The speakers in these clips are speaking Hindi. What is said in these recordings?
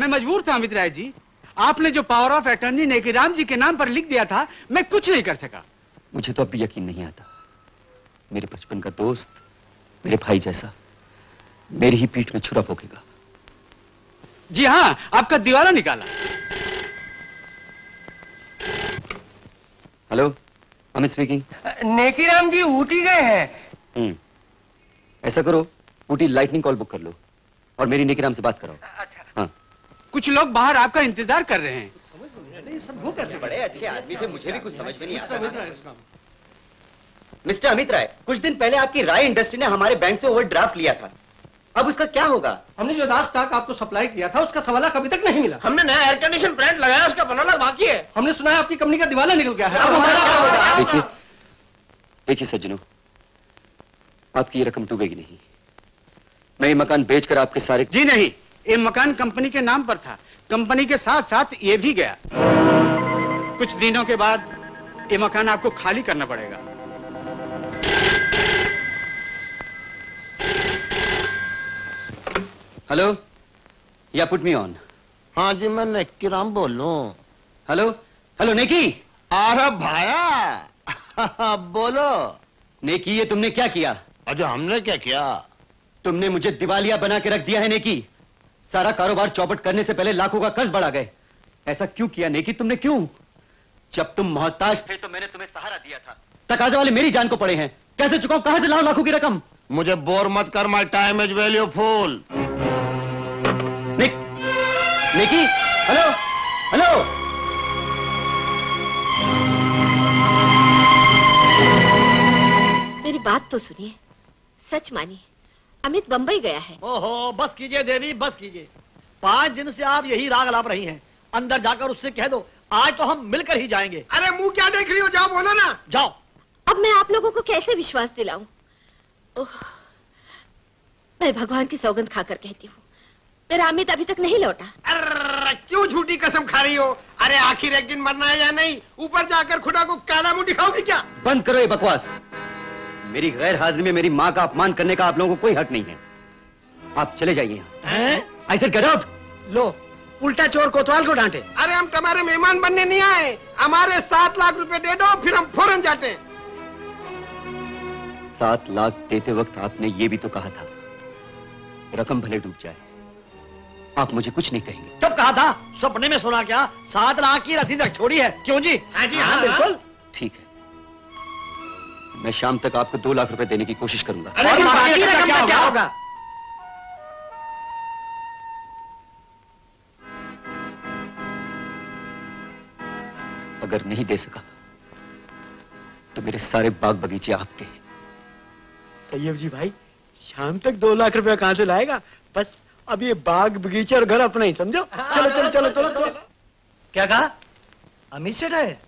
मजबूर था अमित राय जी। आपने जो पावर ऑफ अटर्नी नेकीराम जी के नाम पर लिख दिया था, मैं कुछ नहीं कर सका। मुझे तो अब भी यकीन नहीं आता, मेरे बचपन का दोस्त, मेरे भाई जैसा, मेरी ही पीठ में छुरा भोंकेगा। जी हाँ, आपका दीवाना निकाला। Hello, Amit speaking. नेकीराम जी ऊटी गए हैं। ऐसा करो, ऊटी लाइटनिंग कॉल बुक कर लो और मेरी नेकीराम से बात कराओ। अच्छा। हाँ। कुछ लोग बाहर आपका इंतजार कर रहे हैं। ये सब वो कैसे बड़े अच्छे आदमी थे, मुझे भी कुछ समझ में नहीं आता। मिस्टर अमित राय, कुछ दिन पहले आपकी राय इंडस्ट्री ने हमारे बैंक से ओवरड्राफ्ट लिया था, अब उसका क्या होगा? हमने जो रात स्टॉक आपको सप्लाई किया था उसका 1.25 लाख अभी तक नहीं मिला। हमने नया एयर कंडीशन प्लांट लगाया, उसका 15 लाख बाकी है। हमने सुना है आपकी कंपनी का दिवाला निकल गया है, अब हमारा क्या होगा? देखिए देखिए सज्जनों, आपकी ये रकम डूबेगी नहीं। मैं ये मकान बेचकर आपके सारे। जी नहीं, ये मकान कंपनी के नाम पर था, कंपनी के साथ साथ ये भी गया। कुछ दिनों के बाद ये मकान आपको खाली करना पड़ेगा। हेलो, या पुट मी ऑन। हाँ जी, मैं नेकीराम बोल लूं। हेलो हेलो नेकी। अरे भाया बोलो। नेकी, ये तुमने क्या किया? अजय, हमने क्या किया? तुमने मुझे दिवालिया बना के रख दिया है नेकी। सारा कारोबार चौपट करने से पहले लाखों का कर्ज बढ़ा गए। ऐसा क्यों किया नेकी, तुमने क्यों? जब तुम मोहताज थे तो मैंने तुम्हें सहारा दिया था, तकाजे वाले मेरी जान को पड़े हैं, कैसे चुकाऊं, कहां से लाऊं लाखों की रकम? मुझे बोर मत कर, माय टाइम इज वैल्यूफुल। नेकी, हेलो हेलो। मेरी बात तो सुनिए, सच मानिए, अमित बंबई गया है। ओहो, बस कीजिए देवी, बस कीजिए। 5 दिन से आप यही राग अलाप रही हैं। अंदर जाकर उससे कह दो, आज तो हम मिलकर ही जाएंगे। अरे मुंह क्या देख रही हो, जाओ बोलो ना। जाओ। अब मैं आप लोगों को कैसे विश्वास दिलाऊं? मैं भगवान की सौगंध खाकर कहती हूँ, मेरा अमित अभी तक नहीं लौटा। अरे क्यों झूठी कसम खा रही हो? अरे आखिर एक दिन मरना है या नहीं? ऊपर जाकर खुदा को काला मुंह दिखाओगी क्या? बंद करो ये बकवास। मेरी गैर हाजिरी में मेरी माँ का अपमान करने का आप लोगों को कोई हक नहीं है। आप चले जाइए यहाँ से। I said get out। लो, उल्टा चोर कोतवाल को डांटे। अरे हम तुम्हारे मेहमान बनने नहीं आए, हमारे 7 लाख रुपए दे दो, फिर हम फौरन जाते। 7 लाख देते वक्त आपने ये भी तो कहा था, रकम भले डूब जाए, आप मुझे कुछ नहीं कहेंगे। कब कहा था? सपने में सुना क्या? 7 लाख की रसीद रख छोड़ी है, क्यों जी? हाँ जी, हाँ बिल्कुल। ठीक है, मैं शाम तक आपको 2 लाख रुपए देने की कोशिश करूंगा। अरे बाकी रकम का क्या होगा? अगर नहीं दे सका तो मेरे सारे बाग बगीचे आपके हैं। तैयब जी भाई, शाम तक 2 लाख रुपया कहां से लाएगा? बस अब ये बाग बगीचे और घर अपना ही समझो। चलो चलो चलो चलो चलो। क्या कहा? अमित सेठ है?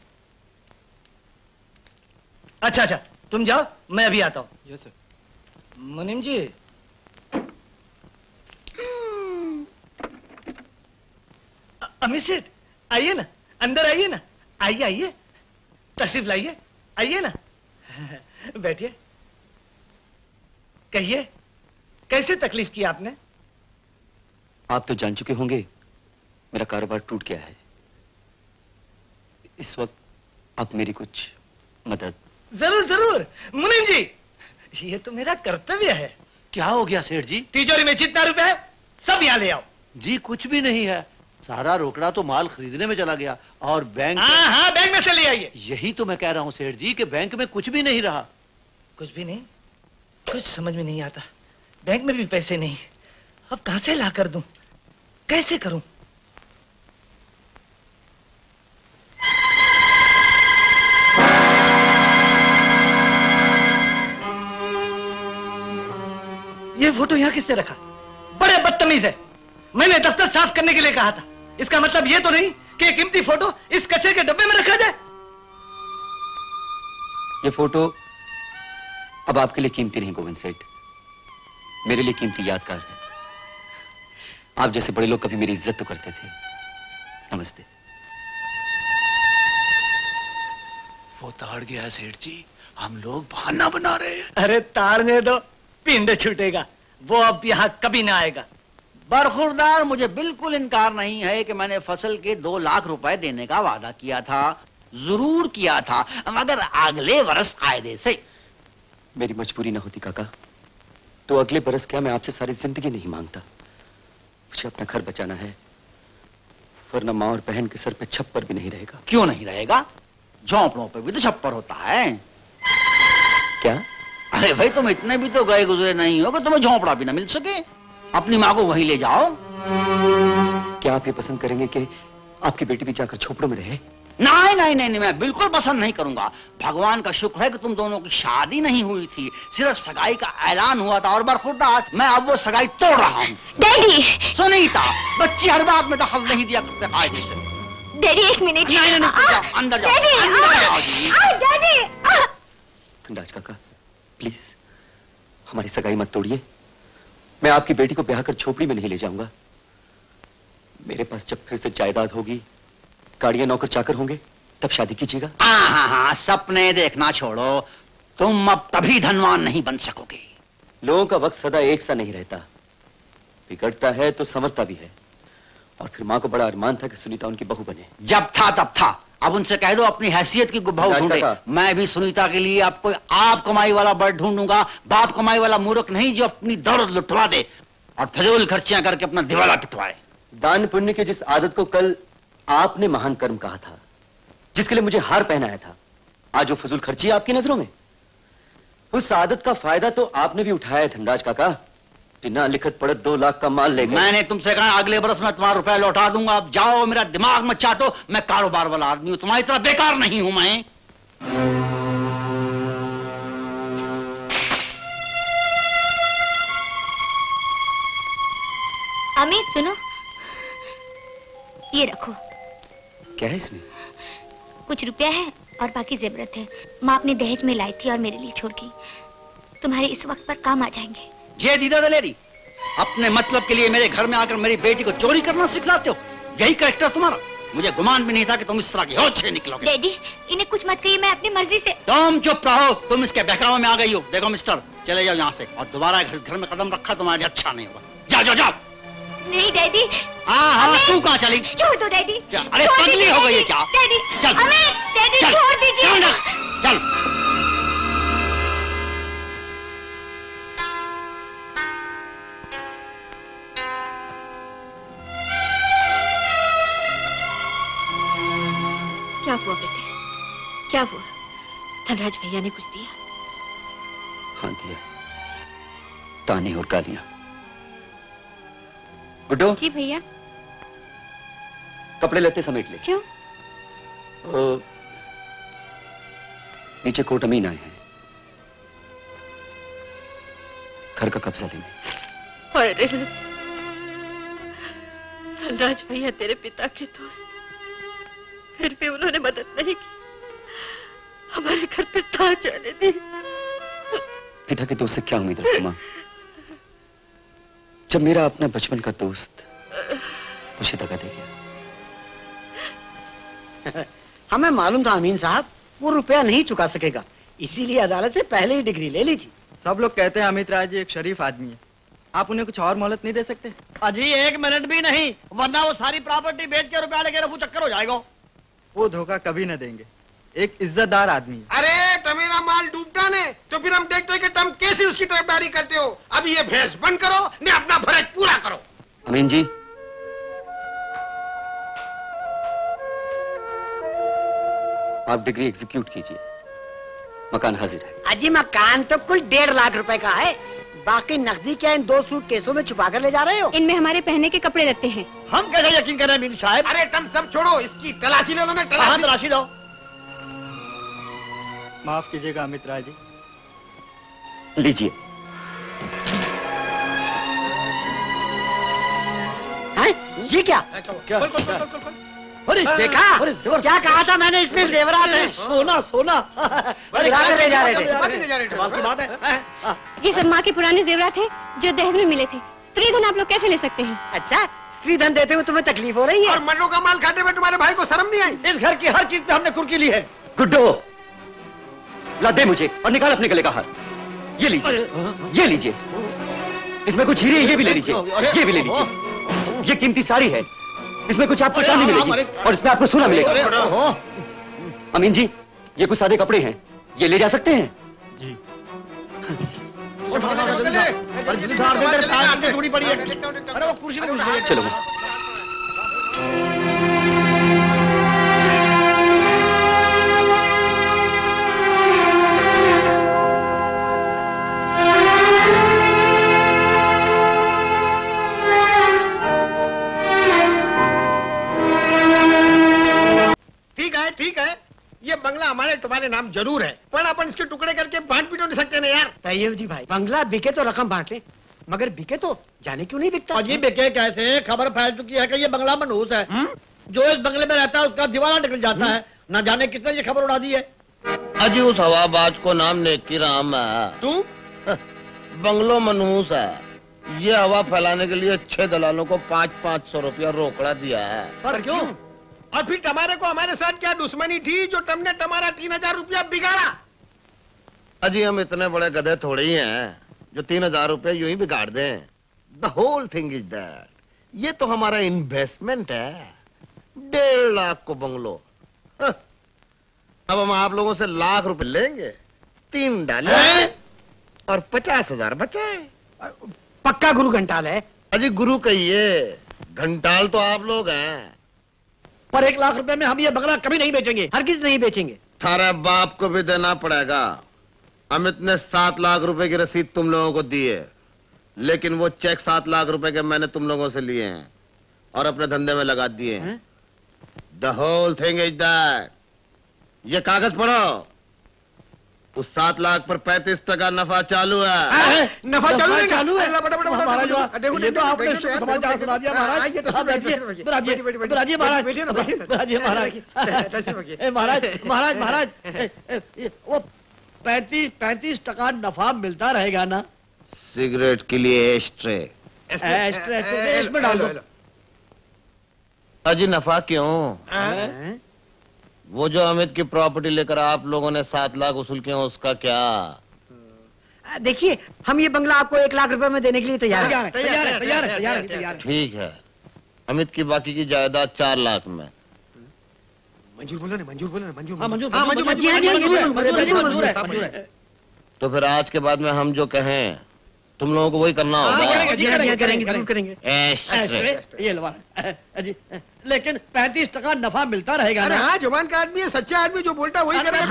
अच्छा अच्छा, तुम जाओ, मैं अभी आता हूँ। Yes sir. मुनीम जी, अमित सेठ आइए ना, अंदर आइए ना, आइए आइए, तशरीफ लाइए, आइए ना, बैठिए। कहिए, कैसे तकलीफ की आपने? आप तो जान चुके होंगे, मेरा कारोबार टूट गया है। इस वक्त आप मेरी कुछ मदद। जरूर जरूर मुनीम जी, ये तो मेरा कर्तव्य है। क्या हो गया सेठ जी? तिजोरी में जितना रुपए है सब यहाँ ले आओ। जी कुछ भी नहीं है, सारा रोकड़ा तो माल खरीदने में चला गया और बैंक। हाँ हाँ, बैंक में से ले आइए। यही तो मैं कह रहा हूँ सेठ जी कि बैंक में कुछ भी नहीं रहा। कुछ भी नहीं? कुछ समझ में नहीं आता। बैंक में भी पैसे नहीं, अब कहां से ला कर दूं, कैसे करूं? ये फोटो यहां किसने रखा? बड़े बदतमीज है। मैंने दफ्तर साफ करने के लिए कहा था। इसका मतलब ये तो नहीं कि एक कीमती फोटो इस कचरे के डब्बे में रखा जाए। ये फोटो अब आपके लिए कीमती नहीं गोविंद सेठ, मेरे लिए कीमती यादगार है। आप जैसे बड़े लोग कभी मेरी इज्जत तो करते थे। नमस्ते। वो ताड़ गया है सेठ जी, हम लोग बहाना बना रहे हैं। अरे ताड़ने दो, पिंड छूटेगा। वो अब यहाँ कभी ना आएगा। बरखुरदार, मुझे बिल्कुल इनकार नहीं है कि मैंने फसल के 2 लाख रुपए देने का वादा किया था, जरूर किया था, मगर अगले वर्ष कायदे से। मेरी मजबूरी ना होती काका तो अगले बरस क्या मैं आपसे सारी जिंदगी नहीं मांगता। मुझे अपना घर बचाना है, वरना माँ और बहन के सर पे छप्पर भी नहीं रहेगा। क्यों नहीं रहेगा? झोंपड़ों पे भी तो छप्पर होता है। क्या? अरे भाई, तुम इतने भी तो गए गुजरे नहीं हो कि तुम्हें झोंपड़ा भी ना मिल सके। अपनी माँ को वहीं ले जाओ। क्या आप ये पसंद करेंगे कि आपकी बेटी भी जाकर झोपड़ों में रहे? नहीं नहीं नहीं, मैं बिल्कुल पसंद नहीं करूंगा। भगवान का शुक्र है कि तुम दोनों की शादी नहीं हुई थी, सिर्फ सगाई का ऐलान हुआ था। और बरखुरदार, मैं अब वो सगाई तोड़ रहा हूँ। डैडी! सुनीता, बच्ची हर बात में दखल नहीं दिया करते कायदे से। Daddy, 1 minute. नहीं नहीं, जाओ, अंदर जाओ, अंदर जाओ जी। डैडी! धनराज काका, प्लीज हमारी सगाई मत तोड़िए। मैं आपकी बेटी को ब्याह कर झोपड़ी में नहीं ले जाऊंगा। मेरे पास जब फिर से जायदाद होगी, गाड़ियां, नौकर चाकर होंगे, तब शादी कीजिएगा। हाँ, सपने देखना छोड़ो। तुम अब कभी धनवान नहीं बन सकोगे। लोगों का वक्त सदा एक सा नहीं रहता, बिगड़ता है तो संवरता भी है। और फिर माँ को बड़ा अरमान था कि सुनीता उनकी बहू बने। जब था तब था। अब उनसे कह दो अपनी हैसियत की गुब्बाऊ ढूंढे। मैं भी सुनीता के लिए आपको आप कमाई वाला बर्ड ढूंढूंगा, बाप कमाई वाला मूर्ख नहीं जो अपनी दौलत लुटवा दे और फिजूल खर्चियां करके अपना दिवाला पिटवाए। दान पुण्य की जिस आदत को कल आपने महान कर्म कहा था, जिसके लिए मुझे हार पहनाया था, आज वो फजूल खर्ची है आपकी नजरों में। उस आदत का फायदा तो आपने भी उठाया है धनराज काका। बिना लिखत पढ़त 2 लाख का माल ले गए। मैंने तुमसे कहा अगले बरस में तुम्हारा रुपया लौटा दूंगा। अब जाओ, मेरा दिमाग मत चाटो। मैं कारोबार वाला आदमी हूं, तुम्हारी तरह बेकार नहीं हूं मैं। अमित, सुनो, ये रखो। क्या है इसमें? कुछ रुपया है और बाकी जेवरत है। माँ अपने दहेज में लाई थी और मेरे लिए छोड़ गई। तुम्हारे इस वक्त पर काम आ जाएंगे। ये दीदा दलेरी, अपने मतलब के लिए मेरे घर में आकर मेरी बेटी को चोरी करना सिखलाते हो? यही कैरेक्टर तुम्हारा? मुझे गुमान भी नहीं था कि तुम इस तरह की होश से निकलोगे। डैडी, इन्हें कुछ मत कहिए, मैं अपनी मर्जी से। तुम चुप रहो, तुम इसके बहकावे में आ गई हो। देखो मिस्टर, चले जाओ यहाँ से, और दोबारा घर में कदम रखा तुम्हारे लिए अच्छा नहीं होगा। जाओ जाओ जाओ। नहीं डैडी। हाँ, तू कहाँ चली? छोड़ दो डैडी। अरे पगली हो गई है क्या? डैडी, चल डैडी छोड़ दीजिए। चल। क्या हुआ बेटे, क्या हुआ? धनराज भैया ने कुछ दिया? हाँ दिया, ताने और गालियां। गुड्डो। जी भैया। कपड़े लेते समेट ले। क्यों? नीचे कोर्ट अमीन आए हैं घर का कब्जा लेने। धनराज भैया तेरे पिता के दोस्त, फिर भी उन्होंने मदद नहीं की, हमारे घर पर तार जाने दी। पिता के दोस्त से क्या उम्मीद रखूं मां, जब मेरा अपना बचपन का दोस्त मुझे दगा दे गया। हमें मालूम था अमीन साहब वो रुपया नहीं चुका सकेगा, इसीलिए अदालत से पहले ही डिग्री ले ली थी। सब लोग कहते हैं अमित राय जी एक शरीफ आदमी है, आप उन्हें कुछ और मोहलत नहीं दे सकते? अजी 1 मिनट भी नहीं, वरना वो सारी प्रॉपर्टी बेच के रुपया लेके रफू चक्कर हो जाएगा। वो धोखा कभी न देंगे, एक इज्जतदार आदमी है। अरे टमेरा माल डूबता ने तो फिर हम देखते हैं कि तुम कैसे उसकी तरफदारी करते हो। अभी ये भैंस बंद करो ने अपना फर्ज पूरा करो। अमीन जी, आप डिग्री एग्जीक्यूट कीजिए, मकान हाजिर है। अजी मकान तो कुल 1.5 लाख रुपए का है, बाकी नकदी क्या इन 2 सूट केसों में छुपा कर ले जा रहे हो? इनमें हमारे पहनने के कपड़े रहते हैं। हम कैसे यकीन करें अमीन साहब? अरे तुम सब छोड़ो, इसकी तलाशी ले लो ना। तलाशी लो। माफ कीजिएगा अमित राय जी। लीजिए। ये क्या? अरे देखा, क्या कहा था मैंने, इसमें जेवरात है। सोना सोना ले जा रहे थे। ये सब माँ के पुराने जेवरात हैं जो दहेज में मिले थे। स्त्री धन आप लोग कैसे ले सकते हैं? अच्छा, स्त्री धन देते हुए तुम्हें तकलीफ हो रही है? और मर्दों का माल खाते हुए तुम्हारे भाई को शर्म नहीं आई? इस घर की हर चीज पे हमने कुर्की ली है। गुड्डो, ला दे मुझे और निकाल अपने गले का हार। ये लीजिए, ये लीजिए, इसमें कुछ हीरे, ये भी ले लीजिए, ये भी ले लीजिए। ये कीमती साड़ी है, इसमें कुछ आपको चांदी मिलेगी और इसमें आपको सोना मिलेगा। अमीन जी, ये कुछ सादे कपड़े हैं, ये ले जा सकते हैं? जी। थोड़ी पड़ी है। अरे वो कुर्सी में चलो। ठीक है, ये बंगला हमारे तुम्हारे नाम जरूर है, पर अपन इसके टुकड़े करके बांट भी तो नहीं सकते ना यार। तैयब जी भाई, बंगला बिके तो रकम बांट ले, मगर बिके तो जाने क्यों नहीं बिकता? और ये बिके कैसे? खबर फैल चुकी है कि ये बंगला मनहूस है। जो इस बंगले में रहता है उसका दीवाना निकल जाता है। न जाने किसने ये खबर उड़ा दी है। अजी उस हवाबाज को नाम नेकी राम है। तू बंगलो मनहूस है, ये हवा फैलाने के लिए 6 दलालों को 500 रुपया रोकड़ा दिया है। पर क्यों? और फिर टमारे को हमारे साथ क्या दुश्मनी थी जो तुमने टमारा 3000 रुपया बिगाड़ा? अजी हम इतने बड़े गधे थोड़े ही हैं जो 3000 रुपया यूं ही बिगाड़ दें। The whole thing is that, ये तो हमारा इन्वेस्टमेंट है। 1.5 लाख को बंगलो। अब हम आप लोगों से लाख रुपए लेंगे, 3 डाले और 50,000 बचे। पक्का गुरु घंटाल है? अजी गुरु कहिए, घंटाल तो आप लोग हैं। पर 1 लाख रुपए में हम ये बंगला कभी नहीं बेचेंगे। हरगिज नहीं बेचेंगे। थारे बाप को भी देना पड़ेगा। अमित ने 7 लाख रुपए की रसीद तुम लोगों को दी है, लेकिन वो चेक 7 लाख रुपए के मैंने तुम लोगों से लिए हैं और अपने धंधे में लगा दिए हैं। The whole thing is that. ये कागज पढ़ो, उस 7 लाख पर 35% नफा चालू है। नफा चालू है? चालू है। महाराज, ये तो आपने समाचार सुना दिया महाराज। महाराज वो 35% नफा मिलता रहेगा ना? सिगरेट के लिए एस्ट्रे। इसमें डाल दो। अजी नफा क्यों? वो जो अमित की प्रॉपर्टी लेकर आप लोगों ने 7 लाख वसूल किया, उसका क्या? देखिए, हम ये बंगला आपको 1 लाख रुपए में देने के लिए तैयार है। ठीक है, अमित की बाकी की जायदाद 4 लाख में। मंजूर बोलो ना, मंजूर बोलो ना, मंजूर। हाँ, मंजूर है। तो फिर आज के बाद में हम जो कहें तुम लोगों को वही करना होगा। करेंगे। ये लो जी, लेकिन 35% नफा मिलता रहेगा अरे ना? हाँ, जुबान का आदमी है, सच्चा आदमी जो बोलता है वही करेगा।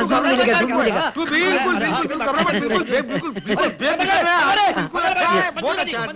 बिल्कुल बिल्कुल अच्छा है, बहुत अच्छा है।